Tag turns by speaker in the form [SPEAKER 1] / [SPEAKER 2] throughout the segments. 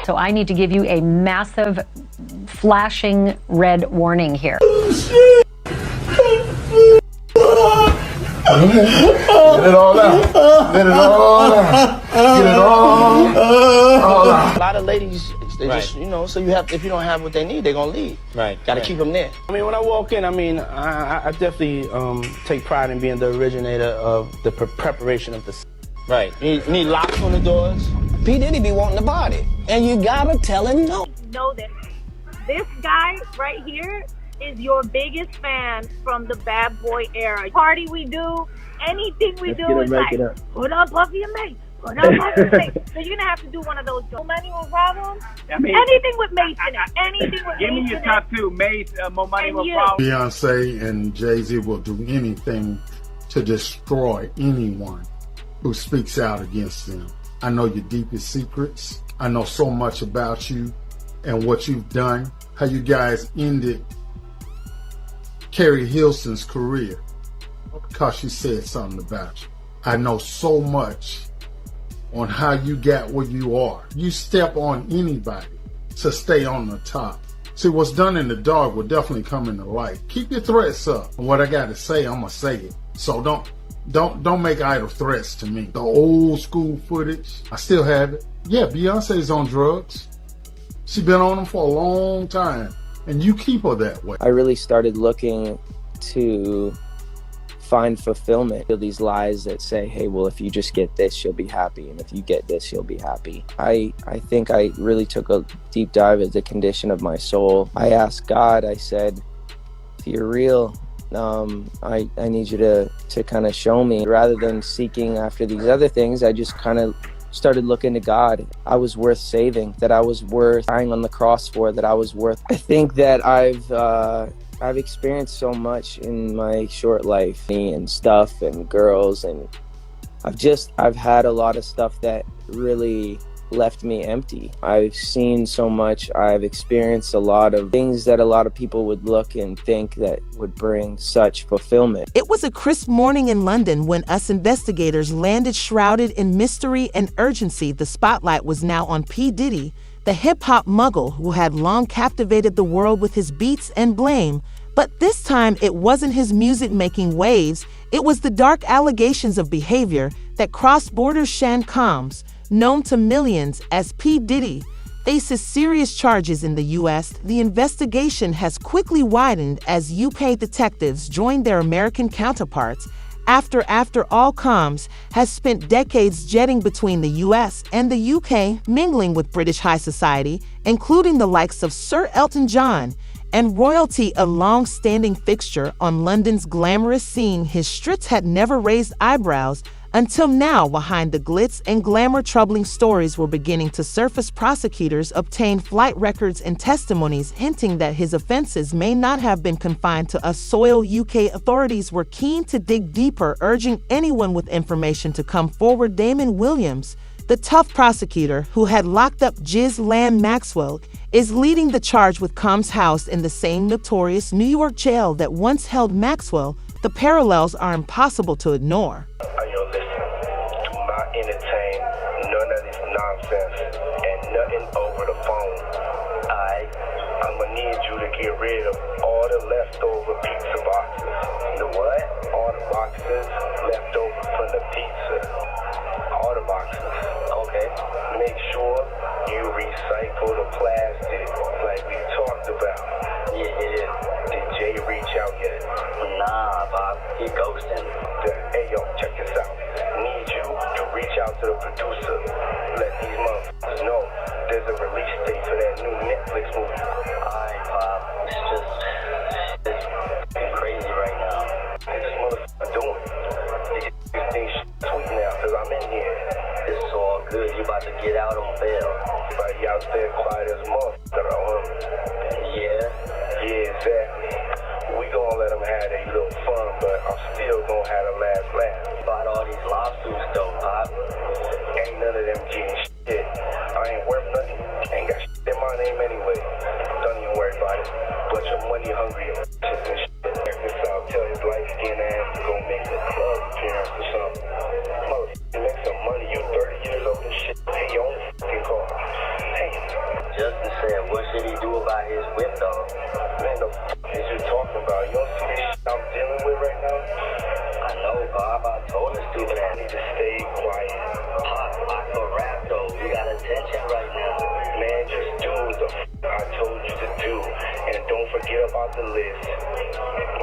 [SPEAKER 1] So I need to give you a massive flashing red warning here.
[SPEAKER 2] Get it all out. Get it all out. Get it all out.
[SPEAKER 3] A lot of ladies, they just, you know, so you have, if you don't have what they need, they're gonna leave.
[SPEAKER 4] Right.
[SPEAKER 3] Gotta keep them there. I mean, when I walk in, I mean, I definitely take pride in being the originator of the preparation of the.
[SPEAKER 4] Right.
[SPEAKER 3] You need locks on the doors.
[SPEAKER 5] P. Diddy be wanting to body, and you gotta tell him no.
[SPEAKER 6] Know that this guy right here is your biggest fan from the bad boy era. Party we do, anything we do is like, put on Puffy and Mace, put on Puffy and Mace. So you're gonna have to do one of those. No money, no problem. I mean, anything with Mace in it. Anything with Mace in it.
[SPEAKER 7] Give me your top two. Mace, More Money, More Problem.
[SPEAKER 2] Beyonce and Jay-Z will do anything to destroy anyone who speaks out against them. I know your deepest secrets. I know so much about you and what you've done, how you guys ended Carrie Hilson's career because she said something about you. I know so much on how you got where you are. You step on anybody to stay on the top. See, what's done in the dark will definitely come in the light. Keep your threats up. And what I got to say, I'm gonna say it. So don't make idle threats to me. The old school footage, I still have it. Yeah, Beyonce's on drugs. She been on them for a long time, and you keep her that way.
[SPEAKER 8] I really started looking to find fulfillment. These lies that say, hey, well, if you just get this, you'll be happy. And if you get this, you'll be happy. I think I really took a deep dive at the condition of my soul. I asked God, I said, if you're real, I need you to kind of show me. Rather than seeking after these other things, I just kind of started looking to God. I was worth saving, that I was worth dying on the cross for, that I was worth. I think that I've experienced so much in my short life, and stuff and girls, and I've had a lot of stuff that really left me empty. I've seen so much. I've experienced a lot of things that a lot of people would look and think that would bring such fulfillment.
[SPEAKER 9] It was a crisp morning in London when us investigators landed shrouded in mystery and urgency. The spotlight was now on P. Diddy, the hip-hop mogul who had long captivated the world with his beats and blame. But this time, it wasn't his music making waves. It was the dark allegations of behavior that crossed borders. Sean Combs, known to millions as P. Diddy, faces serious charges in the U.S. The investigation has quickly widened as UK detectives joined their American counterparts. After all, Combs has spent decades jetting between the U.S. and the UK, mingling with British high society, including the likes of Sir Elton John, and royalty, a long-standing fixture on London's glamorous scene. His streets had never raised eyebrows until now. Behind the glitz and glamour, troubling stories were beginning to surface. Prosecutors obtained flight records and testimonies hinting that his offenses may not have been confined to a soil. UK authorities were keen to dig deeper, urging anyone with information to come forward. Damon Williams, the tough prosecutor who had locked up Ghislaine Maxwell, is leading the charge with Combs housed in the same notorious New York jail that once held Maxwell. The parallels are impossible to ignore.
[SPEAKER 10] Entertain none of this nonsense and nothing over the phone. I'm gonna need you to get rid of all the leftover pizza boxes. The what? All the boxes left over from the pizza. All the boxes. Okay. Make sure you recycle the plastic like we talked about. Yeah. Did Jay reach out yet? Nah, Bob. He ghosting. Hey, yo, check this out. Need you to reach out to the producer. Let these motherfuckers know there's a release date for that new Netflix movie. Alright, Bob. It's crazy right now. What this motherfucker doing? These things sweet now because I'm in here. It's all good. You about to get out on bail. Everybody out there quiet as motherfucker. Yeah, exactly. We gonna let them have their little fun, but I'm still gonna have the last laugh. About all these lawsuits though, Pop. Ain't none of them getting shit. I ain't worth nothing. Ain't got shit in my name anyway. Don't even worry about it. Bunch of money hungry and shit. Check this out. Tell his light skinned ass to go make a club appearance or something. Motherfucker, make some money. You 30 years old and shit. Pay your own fucking car. Hey. the list.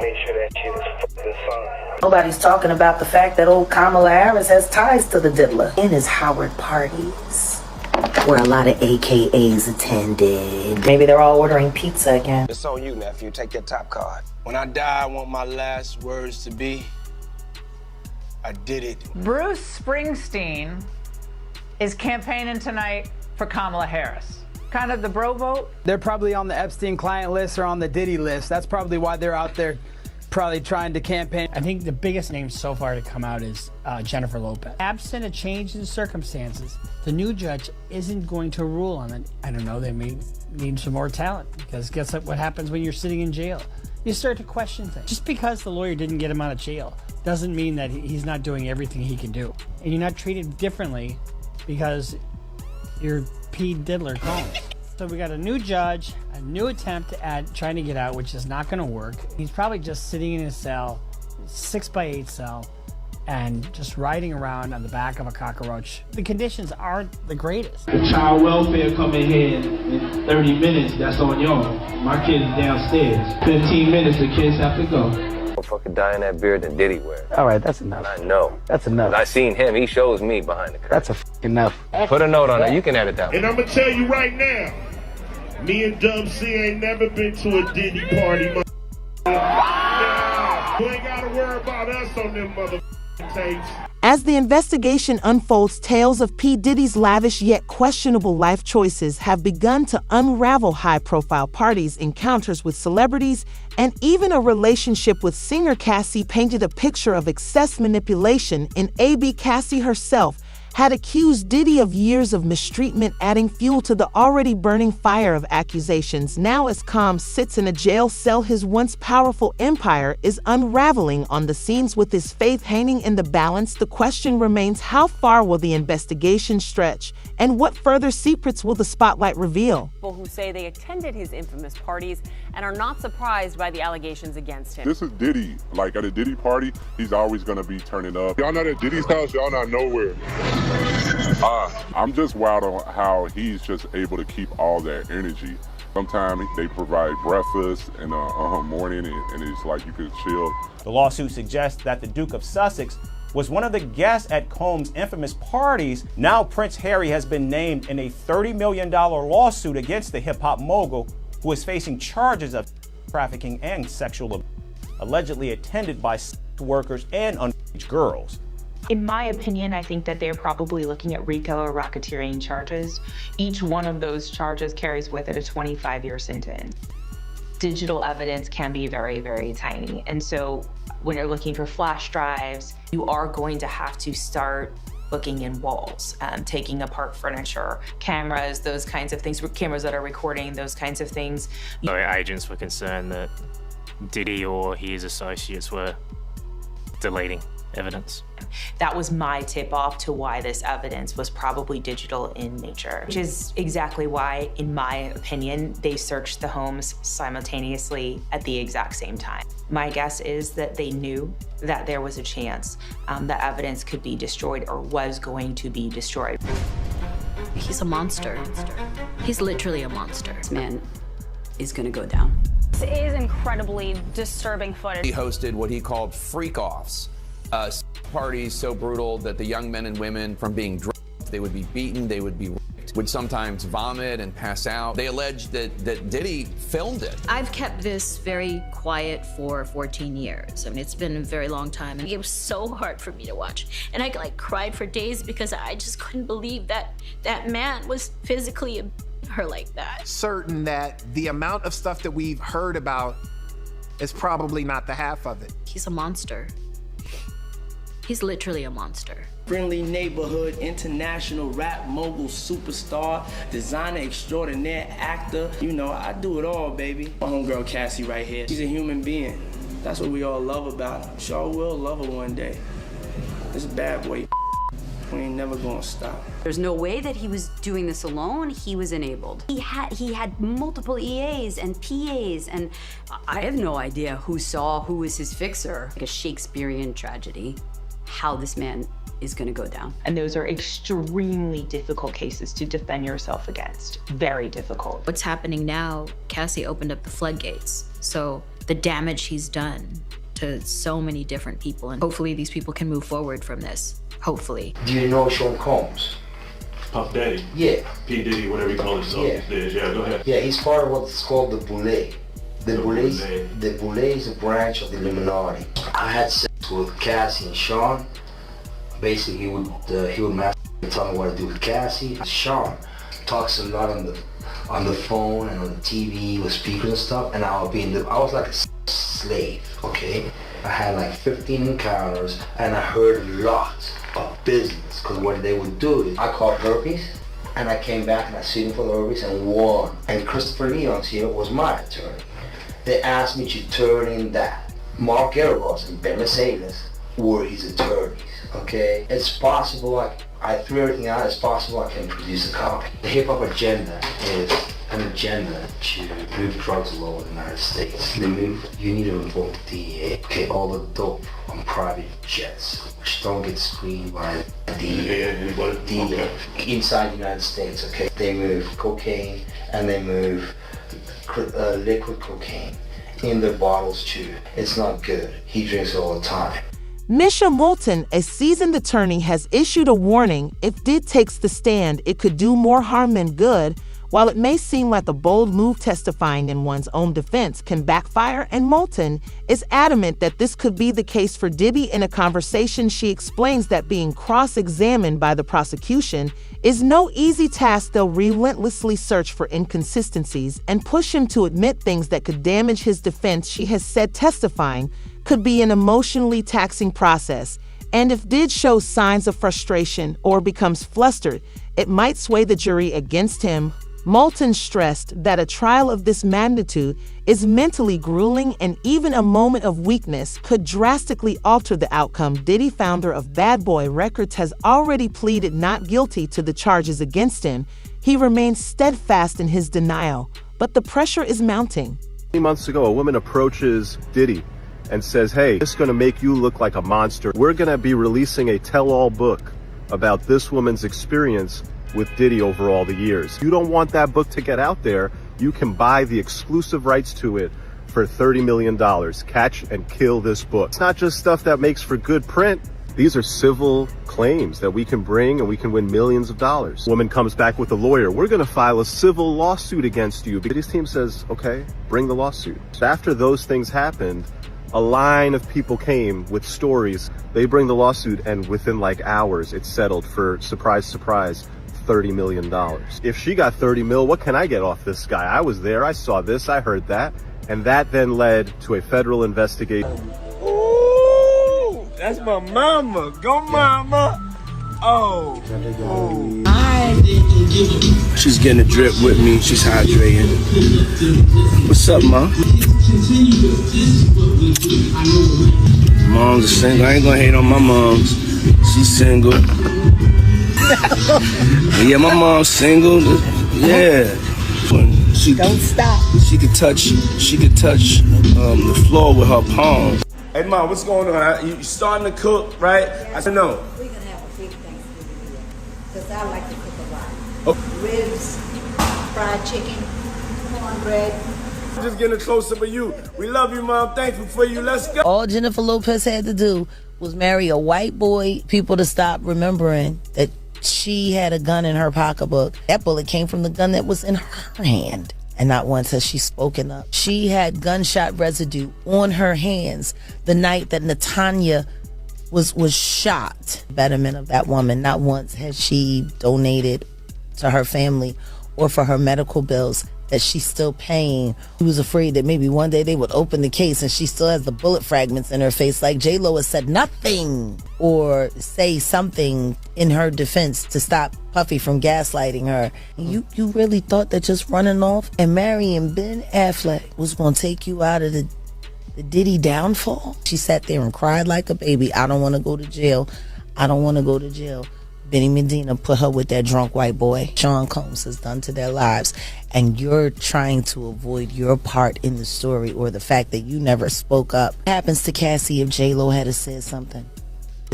[SPEAKER 10] Make sure that shit is fucking signed.
[SPEAKER 4] Nobody's talking about the fact that old Kamala Harris has ties to the diddler in his Howard parties, where a lot of AKAs attended. Maybe they're all ordering pizza again.
[SPEAKER 5] It's on you, nephew. Take your top card.
[SPEAKER 3] When I die, I want my last words to be, I did it.
[SPEAKER 11] Bruce Springsteen is campaigning tonight for Kamala Harris. Kind of the bro vote.
[SPEAKER 12] They're probably on the Epstein client list or on the Diddy list. That's probably why they're out there probably trying to campaign.
[SPEAKER 13] I think the biggest name so far to come out is Jennifer Lopez. Absent a change in circumstances, the new judge isn't going to rule on it. I don't know, they may need some more talent, because guess what happens when you're sitting in jail? You start to question things. Just because the lawyer didn't get him out of jail doesn't mean that he's not doing everything he can do. And you're not treated differently because you're P. Diddler Combs. So we got a new judge, a new attempt at trying to get out, which is not going to work. He's probably just sitting in his cell, 6x8 cell, and just riding around on the back of a cockroach. The conditions aren't the greatest.
[SPEAKER 14] The child welfare coming here in 30 minutes, that's on y'all. My kid's downstairs. 15 minutes, the kids have to go.
[SPEAKER 15] Motherfucker die in that beard than Diddy wear.
[SPEAKER 12] All right, that's enough.
[SPEAKER 15] And I know.
[SPEAKER 12] That's enough.
[SPEAKER 15] I seen him. He shows me behind the curtain.
[SPEAKER 12] That's enough.
[SPEAKER 15] Put a note on it. You can edit that one.
[SPEAKER 16] And I'm going to tell you right now, me and Dub C ain't never been to a Diddy party. Nah, you ain't got to worry about us on them motherfucking tapes.
[SPEAKER 9] As the investigation unfolds, tales of P. Diddy's lavish yet questionable life choices have begun to unravel high-profile parties, encounters with celebrities, and even a relationship with singer Cassie painted a picture of excess manipulation. In A.B. Cassie herself had accused Diddy of years of mistreatment, adding fuel to the already burning fire of accusations. Now, as Combs sits in a jail cell, his once powerful empire is unraveling on the scenes with his faith hanging in the balance. The question remains, how far will the investigation stretch, and what further secrets will the spotlight reveal?
[SPEAKER 17] People who say they attended his infamous parties and are not surprised by the allegations against him.
[SPEAKER 18] This is Diddy. Like at a Diddy party, he's always gonna be turning up. Y'all not at Diddy's house, y'all not nowhere. I'm just wild on how he's just able to keep all that energy. Sometimes they provide breakfast in the morning and it's like you could chill.
[SPEAKER 19] The lawsuit suggests that the Duke of Sussex was one of the guests at Combs' infamous parties. Now Prince Harry has been named in a $30 million lawsuit against the hip-hop mogul, who is facing charges of trafficking and sexual abuse, allegedly attended by workers and underage girls.
[SPEAKER 20] In my opinion, I think that they're probably looking at RICO or racketeering charges. Each one of those charges carries with it a 25-year sentence. Digital evidence can be very, very tiny. And so when you're looking for flash drives, you are going to have to start looking in walls, taking apart furniture, cameras, those kinds of things, cameras that are recording, those kinds of things.
[SPEAKER 21] Agents were concerned that Diddy or his associates were deleting evidence.
[SPEAKER 20] That was my tip-off to why this evidence was probably digital in nature, which is exactly why, in my opinion, they searched the homes simultaneously at the exact same time. My guess is that they knew that there was a chance that evidence could be destroyed or was going to be destroyed.
[SPEAKER 22] He's a monster. He's literally a monster. This man is gonna go down.
[SPEAKER 17] This is incredibly disturbing footage.
[SPEAKER 23] He hosted what he called freak-offs. Parties so brutal that the young men and women, from being drugged, they would be beaten, they would be raped, would sometimes vomit and pass out. They alleged that Diddy filmed it.
[SPEAKER 22] I've kept this very quiet for 14 years. I mean, it's been a very long time, and it was so hard for me to watch. And I cried for days because I just couldn't believe that that man was physically abusing her like that.
[SPEAKER 24] Certain that the amount of stuff that we've heard about is probably not the half of it.
[SPEAKER 22] He's a monster. He's literally a monster.
[SPEAKER 25] Friendly neighborhood, international rap mogul, superstar, designer extraordinaire, actor. You know, I do it all, baby. My homegirl Cassie right here. She's a human being. That's what we all love about her. I'm sure we'll love her one day. This bad boy, we ain't never gonna stop.
[SPEAKER 22] There's no way that he was doing this alone. He was enabled. He had multiple EAs and PAs, and I have no idea who was his fixer. Like a Shakespearean tragedy. How this man
[SPEAKER 1] is going to go down.
[SPEAKER 20] And those are extremely difficult cases to defend yourself against. Very difficult.
[SPEAKER 22] What's happening now, Cassie opened up the floodgates. So the damage he's done to so many different people, and hopefully these people can move forward from this. Hopefully.
[SPEAKER 2] Do you know Sean Combs?
[SPEAKER 6] Puff Daddy?
[SPEAKER 2] Yeah.
[SPEAKER 6] P. Diddy, whatever you call himself these days. Yeah, go ahead.
[SPEAKER 2] Yeah, he's part of what's called the Boule. The Boule is a branch of the Illuminati. I had sex with Cassie and Sean. Basically, he would masturbate and tell me what to do with Cassie. Sean talks a lot on the phone and on the TV with speakers and stuff, and I was like a slave, okay? I had like 15 encounters, and I heard a lot of business, because what they would do is I called herpes, and I came back and I sued him for the herpes and won. And Christopher Leon's here was my attorney. They asked me to turn in that. Mark Eros and Ben Mercedes were his attorneys, okay? It's possible, I threw everything out, it's possible I can produce a copy. The hip-hop agenda is an agenda to move drugs all over the United States. You need to involve the DEA. Okay, all the dope on private jets, which don't get screened by the DEA inside the United States, okay? They move cocaine and they move liquid cocaine in their bottles too. It's not good. He drinks it all the time.
[SPEAKER 9] Misha Moulton, a seasoned attorney, has issued a warning. If Did takes the stand, it could do more harm than good. While it may seem like a bold move, testifying in one's own defense can backfire, and Moulton is adamant that this could be the case for Diddy. In a conversation, she explains that being cross-examined by the prosecution is no easy task. They'll relentlessly search for inconsistencies and push him to admit things that could damage his defense. She has said testifying could be an emotionally taxing process, and if Did shows signs of frustration or becomes flustered, it might sway the jury against him. Moulton stressed that a trial of this magnitude is mentally grueling, and even a moment of weakness could drastically alter the outcome. Diddy, founder of Bad Boy Records, has already pleaded not guilty to the charges against him. He remains steadfast in his denial, but the pressure is mounting.
[SPEAKER 7] 3 months ago, a woman approaches Diddy and says, hey, this is going to make you look like a monster. We're going to be releasing a tell-all book about this woman's experience with Diddy over all the years. You don't want that book to get out there, you can buy the exclusive rights to it for $30 million. Catch and kill this book. It's not just stuff that makes for good print. These are civil claims that we can bring and we can win millions of dollars. Woman comes back with a lawyer. We're going to file a civil lawsuit against you. Diddy's team says, okay, bring the lawsuit. So after those things happened, a line of people came with stories. They bring the lawsuit, and within like hours, it's settled for, surprise, surprise, $30 million. If she got 30 mil, what can I get off this guy? I was there, I saw this, I heard that. And that then led to a federal investigation.
[SPEAKER 8] Ooh, that's my mama. Go mama. Oh.
[SPEAKER 3] She's getting a drip with me. She's hydrating. What's up, Mom? Mom's a single. I ain't gonna hate on my moms. She's single. Yeah, my mom's single. Yeah. She don't stop. She could touch the floor with her palm.
[SPEAKER 8] Hey, Mom, what's going on? You starting to cook, right? I said no.
[SPEAKER 26] We're gonna have a big Thanksgiving meal because I like to cook a lot.
[SPEAKER 8] Oh.
[SPEAKER 26] Ribs, fried chicken, cornbread.
[SPEAKER 8] Just getting closer for you. We love you, Mom. Thankful for you. Let's go.
[SPEAKER 4] All Jennifer Lopez had to do was marry a white boy. People to stop remembering that she had a gun in her pocketbook. That bullet came from the gun that was in her hand. And not once has she spoken up. She had gunshot residue on her hands the night that Natanya was shot. Betterment of that woman. Not once has she donated to her family or for her medical bills that she's still paying. She was afraid that maybe one day they would open the case and she still has the bullet fragments in her face, like J-Lo has said nothing or say something in her defense to stop Puffy from gaslighting her. You really thought that just running off and marrying Ben Affleck was going to take you out of the Diddy downfall? She sat there and cried like a baby. I don't want to go to jail. I don't want to go to jail. Benny Medina put her with that drunk white boy Sean Combs has done to their lives, and you're trying to avoid your part in the story or the fact that you never spoke up. What happens to Cassie if J-Lo had said something?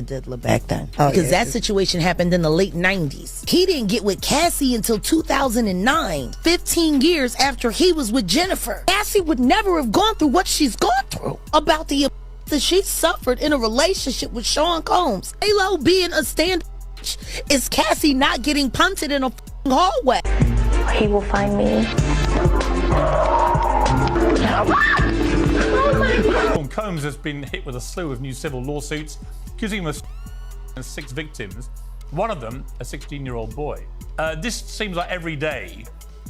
[SPEAKER 4] diddler back then. Because that situation happened in the late 90s. He didn't get with Cassie until 2009, 15 years after he was with Jennifer. Cassie would never have gone through what she's gone through about the that she suffered in a relationship with Sean Combs. Halo being a stand is Cassie not getting punted in a hallway.
[SPEAKER 1] He will find me.
[SPEAKER 5] Combs has been hit with a slew of new civil lawsuits accusing him of 6 victims, one of them a 16-year-old boy. This seems like every day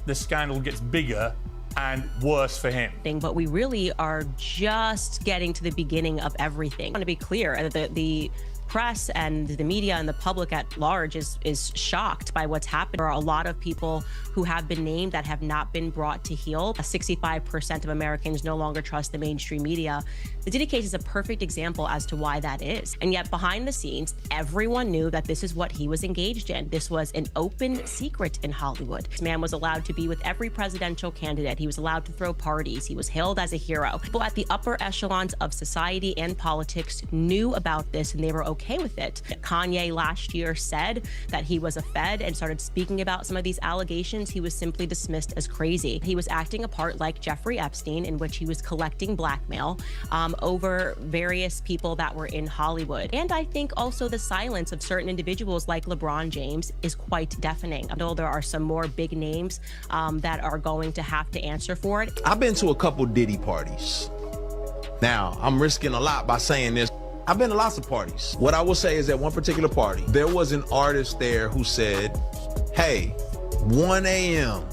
[SPEAKER 5] the scandal gets bigger and worse for him.
[SPEAKER 17] But we really are just getting to the beginning of everything. I want to be clear that the press and the media and the public at large is shocked by what's happened. There are a lot of people who have been named that have not been brought to heel. 65% of Americans no longer trust the mainstream media. The Diddy case is a perfect example as to why that is. And yet behind the scenes, everyone knew that this is what he was engaged in. This was an open secret in Hollywood. This man was allowed to be with every presidential candidate. He was allowed to throw parties. He was hailed as a hero. People at the upper echelons of society and politics knew about this and they were okay with it. Kanye last year said that he was a Fed and started speaking about some of these allegations. He was simply dismissed as crazy. He was acting a part like Jeffrey Epstein, in which he was collecting blackmail over various people that were in Hollywood. And I think also the silence of certain individuals like LeBron James is quite deafening. I know there are some more big names that are going to have to answer for it.
[SPEAKER 10] I've been to a couple Diddy parties. Now, I'm risking a lot by saying this. I've been to lots of parties. What I will say is at one particular party, there was an artist there who said, hey, 1 a.m.,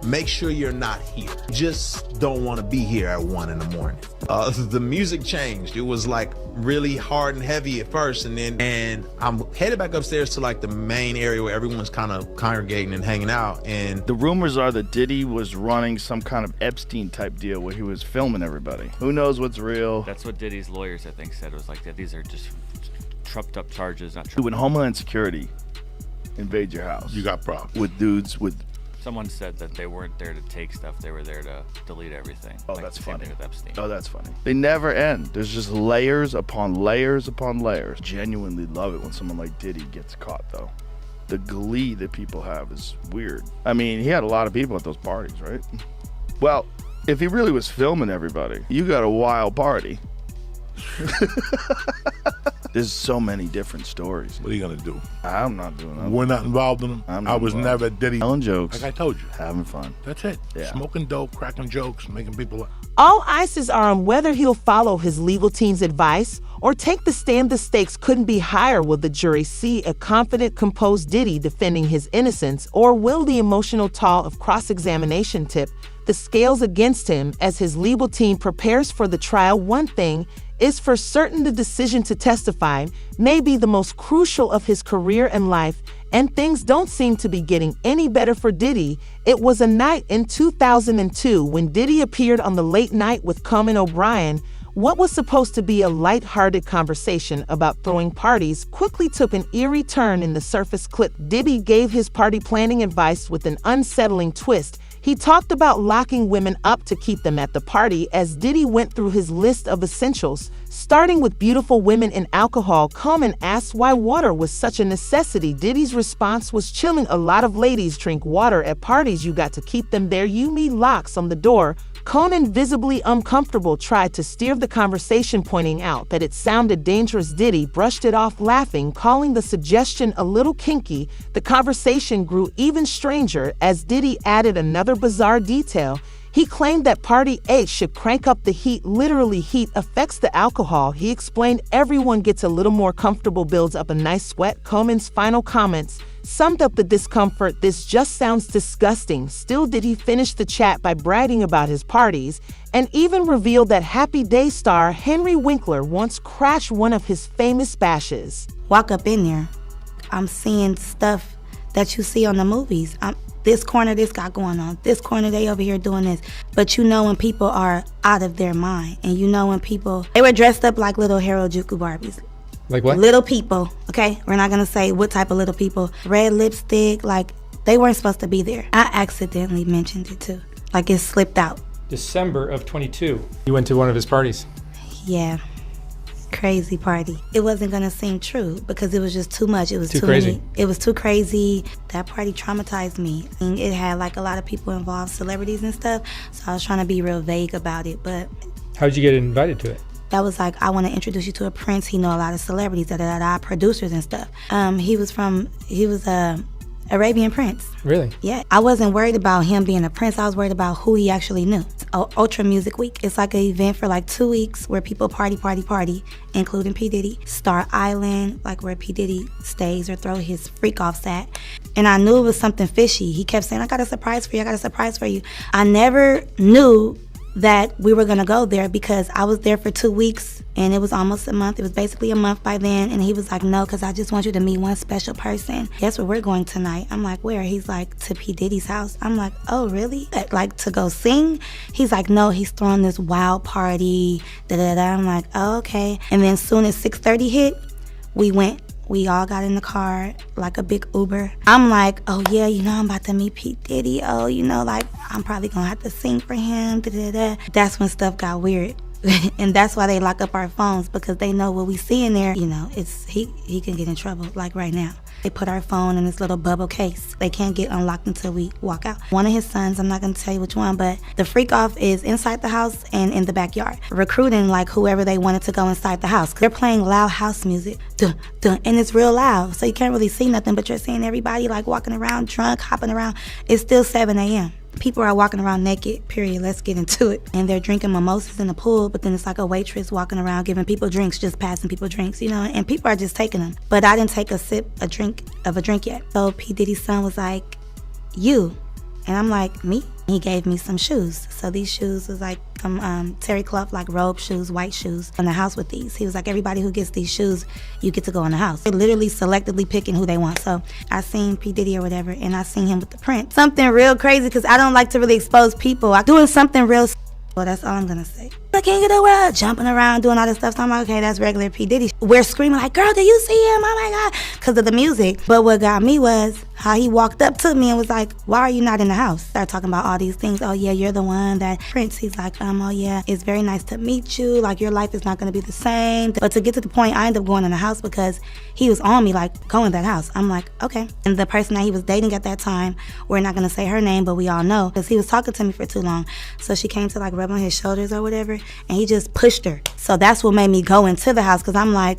[SPEAKER 10] make sure you're not here. Just don't want to be here at 1 in the morning. The music changed. It was like really hard and heavy at first, and I'm headed back upstairs to like the main area where everyone's kind of congregating and hanging out. And
[SPEAKER 3] the rumors are that Diddy was running some kind of Epstein type deal where he was filming everybody. Who knows what's real?
[SPEAKER 11] That's what Diddy's lawyers, I think, said. It was like that. These are just trumped up charges, not true.
[SPEAKER 3] When Homeland Security invade your house,
[SPEAKER 18] you got problems
[SPEAKER 3] with dudes with.
[SPEAKER 11] Someone said that they weren't there to take stuff, they were there to delete everything.
[SPEAKER 3] Oh,
[SPEAKER 11] like
[SPEAKER 3] that's
[SPEAKER 11] the same
[SPEAKER 3] funny.
[SPEAKER 11] thing with Epstein.
[SPEAKER 3] Oh, that's funny. They never end. There's just layers upon layers upon layers. Genuinely love it when someone like Diddy gets caught, though. The glee that people have is weird. I mean, he had a lot of people at those parties, right? Well, if he really was filming everybody, you got a wild party. There's so many different stories.
[SPEAKER 18] What are you gonna do?
[SPEAKER 3] I'm not doing that.
[SPEAKER 18] We're not involved in them. I was never Diddy.
[SPEAKER 3] Telling jokes.
[SPEAKER 18] Like I told you.
[SPEAKER 3] Having fun.
[SPEAKER 18] That's it.
[SPEAKER 3] Yeah.
[SPEAKER 18] Smoking dope, cracking jokes, making people.
[SPEAKER 9] All eyes are on whether he'll follow his legal team's advice or take the stand. The stakes couldn't be higher. Will the jury see a confident, composed Diddy defending his innocence, or will the emotional toll of cross-examination tip the scales against him as his legal team prepares for the trial? One thing is for certain: the decision to testify may be the most crucial of his career and life, and things don't seem to be getting any better for Diddy. It was a night in 2002 when Diddy appeared on The Late Night with Conan O'Brien. What was supposed to be a light-hearted conversation about throwing parties quickly took an eerie turn in the surface clip. Diddy gave his party planning advice with an unsettling twist. He talked about locking women up to keep them at the party. As Diddy went through his list of essentials, starting with beautiful women and alcohol, Conan asked why water was such a necessity. Diddy's response was chilling. A lot of ladies drink water at parties. You got to keep them there. You need locks on the door. Conan, visibly uncomfortable, tried to steer the conversation, pointing out that it sounded dangerous. Diddy brushed it off, laughing, calling the suggestion a little kinky. The conversation grew even stranger as Diddy added another bizarre detail. He claimed that Party 8 should crank up the heat. Literally, heat affects the alcohol. He explained everyone gets a little more comfortable, builds up a nice sweat. Conan's final comments summed up the discomfort. This just sounds disgusting. Still, Diddy finished the chat by bragging about his parties and even revealed that Happy Day star Henry Winkler once crashed one of his famous bashes.
[SPEAKER 26] Walk up in there, I'm seeing stuff that you see on the movies. This corner, this got going on. This corner, they over here doing this. But you know when people are out of their mind, and you know when people, they were dressed up like little Harajuku Barbies.
[SPEAKER 13] Like what?
[SPEAKER 26] Little people, okay? We're not gonna say what type of little people. Red lipstick, like they weren't supposed to be there. I accidentally mentioned it too. Like it slipped out.
[SPEAKER 13] December of 22. You went to one of his parties.
[SPEAKER 26] Yeah. crazy party. It wasn't gonna seem true because it was just too much. It was
[SPEAKER 12] Too
[SPEAKER 26] too
[SPEAKER 12] crazy.
[SPEAKER 26] many. It was too crazy. That party traumatized me. I mean, it had like a lot of people involved, celebrities and stuff. So I was trying to be real vague about it, but
[SPEAKER 12] How'd you get invited to it?
[SPEAKER 26] that was like, I want to introduce you to a prince. He know a lot of celebrities, producers and stuff. He was Arabian Prince.
[SPEAKER 12] Really?
[SPEAKER 26] Yeah, I wasn't worried about him being a prince. I was worried about who he actually knew. Ultra Music Week. It's like an event for like 2 weeks where people party, including P. Diddy. Star Island, like where P. Diddy stays or throw his freak offs at. And I knew it was something fishy. He kept saying, I got a surprise for you, I got a surprise for you. I never knew that we were gonna go there because I was there for 2 weeks and it was almost a month. It was basically a month by then. And he was like, no, because I just want you to meet one special person. Guess where we're going tonight? I'm like, where? He's like, to P. Diddy's house. I'm like, oh, really? Like to go sing? He's like, no, he's throwing this wild party. I'm like, oh, okay. And then soon as 6:30 hit, we went. We all got in the car, like a big Uber. I'm like, oh yeah, I'm about to meet P. Diddy. Oh, like, I'm probably gonna have to sing for him. That's when stuff got weird. And that's why they lock up our phones, because they know what we see in there, it's he can get in trouble, like right now. They put our phone in this little bubble case. They can't get unlocked until we walk out. One of his sons, I'm not gonna tell you which one, but the freak off is inside the house and in the backyard, recruiting like whoever they wanted to go inside the house. They're playing loud house music, dun, dun, and it's real loud, so you can't really see nothing, but you're seeing everybody like walking around drunk, hopping around. It's still 7 a.m. People are walking around naked, period. Let's get into it. And they're drinking mimosas in the pool, but then it's like a waitress walking around giving people drinks, just passing people drinks, and people are just taking them. But I didn't take a drink yet. So P. Diddy's son was like, you. And I'm like, me? He gave me some shoes. So these shoes was like terry cloth, like robe shoes, white shoes, in the house with these. He was like, everybody who gets these shoes, you get to go in the house. They're literally selectively picking who they want. So I seen P. Diddy or whatever, and I seen him with the prince. Something real crazy, because I don't like to really expose people. I'm doing something real. Well, that's all I'm gonna say. The king of the world, jumping around, doing all this stuff. So I'm like, okay, that's regular P. Diddy. We're screaming like, girl, do you see him? Oh my God, because of the music. But what got me was how he walked up to me and was like, why are you not in the house? Started talking about all these things. Oh yeah, you're the one that Prince. He's like, oh yeah, it's very nice to meet you. Like, your life is not gonna be the same. But to get to the point, I ended up going in the house because he was on me like, go in that house. I'm like, okay. And the person that he was dating at that time, we're not gonna say her name, but we all know, because he was talking to me for too long. So she came to like rub on his shoulders or whatever, and he just pushed her. So that's what made me go into the house, because I'm like,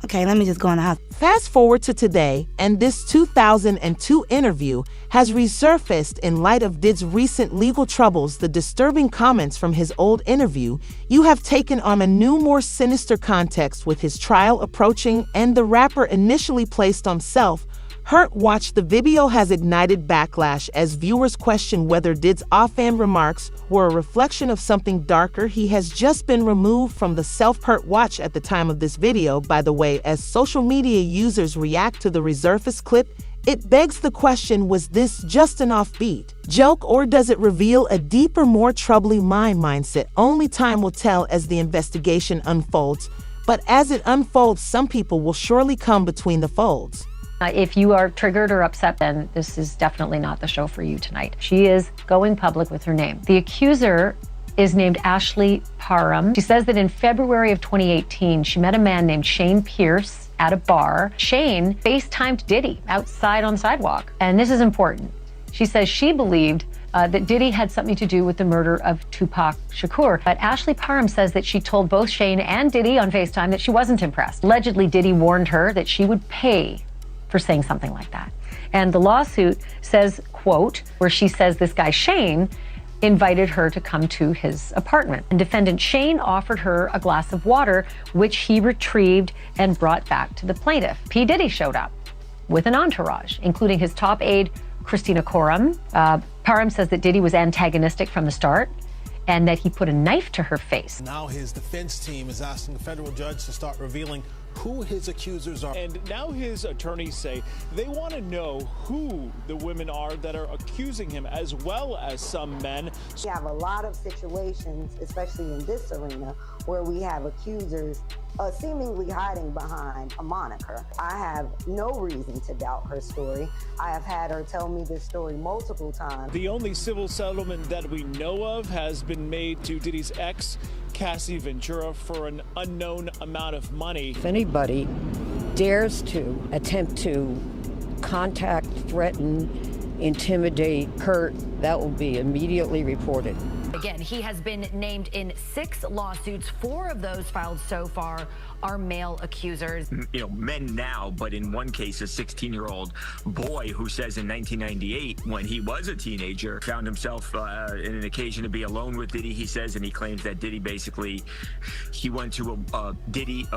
[SPEAKER 26] okay, let me just go in the house.
[SPEAKER 9] Fast forward to today, and this 2002 interview has resurfaced in light of Diddy's recent legal troubles. The disturbing comments from his old interview you have taken on a new, more sinister context with his trial approaching, and the rapper initially placed on self-hurt watch. The video has ignited backlash as viewers question whether Diddy's offhand remarks were a reflection of something darker. He has just been removed from the self-hurt watch at the time of this video, by the way. As social media users react to the resurfaced clip, it begs the question, was this just an offbeat joke, or does it reveal a deeper, more troubling mindset? Only time will tell as the investigation unfolds. But as it unfolds, some people will surely come between the folds.
[SPEAKER 13] If you are triggered or upset, then this is definitely not the show for you tonight. She is going public with her name. The accuser is named Ashley Parham. She says that in February of 2018, she met a man named Shane Pierce at a bar. Shane FaceTimed Diddy outside on the sidewalk. And this is important. She says she believed that Diddy had something to do with the murder of Tupac Shakur. But Ashley Parham says that she told both Shane and Diddy on FaceTime that she wasn't impressed. Allegedly, Diddy warned her that she would pay for saying something like that. And the lawsuit says, quote, where she says this guy Shane invited her to come to his apartment. And defendant Shane offered her a glass of water, which he retrieved and brought back to the plaintiff. P. Diddy showed up with an entourage, including his top aide, Christina Coram. Parham says that Diddy was antagonistic from the start and that he put a knife to her face.
[SPEAKER 14] Now his defense team is asking the federal judge to start revealing who his accusers are. And now his attorneys say they want to know who the women are that are accusing him, as well as some men.
[SPEAKER 15] We have a lot of situations, especially in this arena, where we have accusers seemingly hiding behind a moniker. I have no reason to doubt her story. I have had her tell me this story multiple times.
[SPEAKER 14] The only civil settlement that we know of has been made to Diddy's ex, Cassie Ventura, for an unknown amount of money.
[SPEAKER 16] If anybody dares to attempt to contact, threaten, intimidate, hurt, that will be immediately reported.
[SPEAKER 19] Again, he has been named in 6 lawsuits. 4 of those filed so far are male accusers.
[SPEAKER 21] Men now, but in one case, a 16-year-old boy who says in 1998, when he was a teenager, found himself in an occasion to be alone with Diddy, he says, and he claims that Diddy basically, he went to a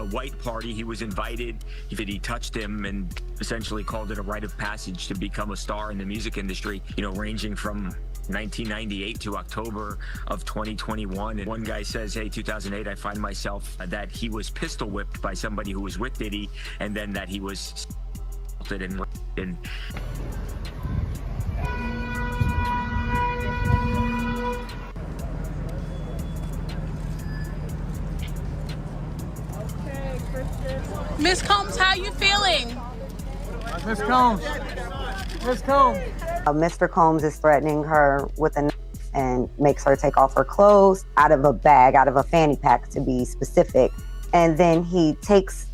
[SPEAKER 21] white party, he was invited, Diddy touched him and essentially called it a rite of passage to become a star in the music industry, ranging from 1998 to October of 2021. And one guy says, hey, 2008, I find myself that he was pistol whipped by somebody who was with Diddy, and then that he was assaulted and
[SPEAKER 23] Miss Combs, how you feeling?
[SPEAKER 15] Miss Combs. Miss Combs. Mr. Combs is threatening her with a knife and makes her take off her clothes out of a bag, out of a fanny pack to be specific. And then he takes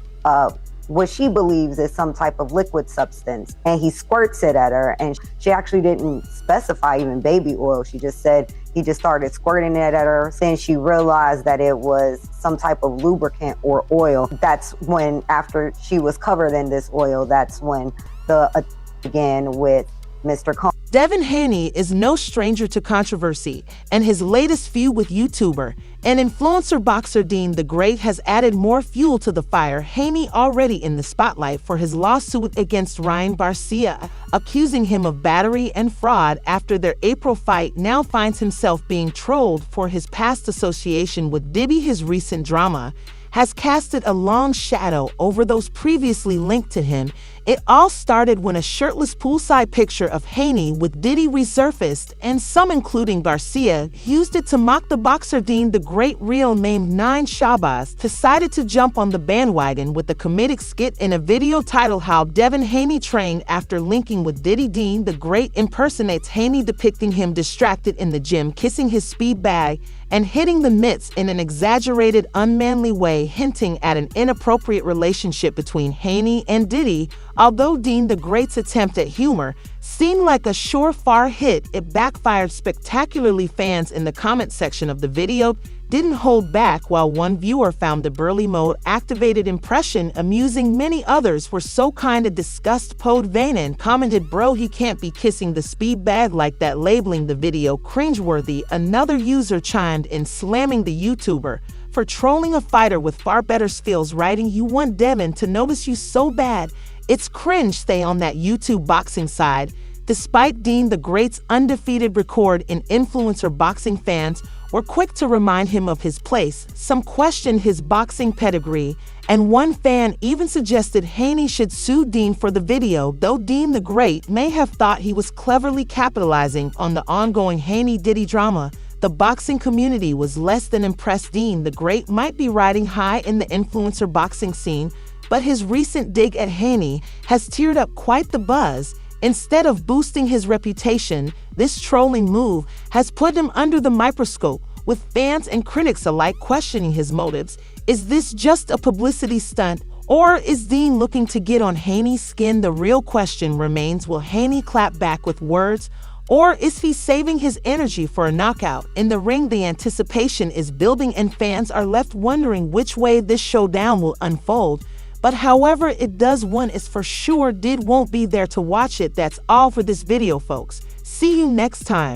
[SPEAKER 15] what she believes is some type of liquid substance and he squirts it at her. And she actually didn't specify even baby oil. She just said he just started squirting it at her. Then she realized that it was some type of lubricant or oil. That's when, after she was covered in this oil, that's when the began with Mr. Combs.
[SPEAKER 9] Devin Haney is no stranger to controversy, and his latest feud with YouTuber and influencer boxer Dean the Great has added more fuel to the fire. Haney, already in the spotlight for his lawsuit against Ryan Garcia, accusing him of battery and fraud after their April fight, now finds himself being trolled for his past association with Diddy. His recent drama has casted a long shadow over those previously linked to him. It all started when a shirtless poolside picture of Haney with Diddy resurfaced, and some, including Garcia, used it to mock the boxer Dean the Great. Real name Nine Shabazz decided to jump on the bandwagon with a comedic skit in a video titled How Devin Haney Trained After Linking with Diddy. Dean the Great impersonates Haney, depicting him distracted in the gym, kissing his speed bag and hitting the mitts in an exaggerated, unmanly way, hinting at an inappropriate relationship between Haney and Diddy. Although Dean the Great's attempt at humor seemed like a surefire hit, it backfired spectacularly. Fans in the comment section of the video didn't hold back, while one viewer found the burly mode activated impression amusing. Many others were so kinda disgust. Pod Vanen commented, "Bro, he can't be kissing the speed bag like that," labeling the video cringeworthy. Another user chimed in, slamming the YouTuber for trolling a fighter with far better skills, writing, "You want Devin to notice you so bad. It's cringe." Stay on that YouTube boxing side. Despite Dean the Great's undefeated record in influencer boxing, fans were quick to remind him of his place. Some questioned his boxing pedigree, and one fan even suggested Haney should sue Dean for the video. Though Dean the Great may have thought he was cleverly capitalizing on the ongoing Haney-Diddy drama, the boxing community was less than impressed. Dean the Great might be riding high in the influencer boxing scene, but his recent dig at Haney has teared up quite the buzz. Instead of boosting his reputation, this trolling move has put him under the microscope, with fans and critics alike questioning his motives. Is this just a publicity stunt, or is Dean looking to get on Haney's skin? The real question remains, will Haney clap back with words, or is he saving his energy for a knockout? In the ring, the anticipation is building, and fans are left wondering which way this showdown will unfold. But however it does, one is for sure, Did won't be there to watch it. That's all for this video, folks. See you next time.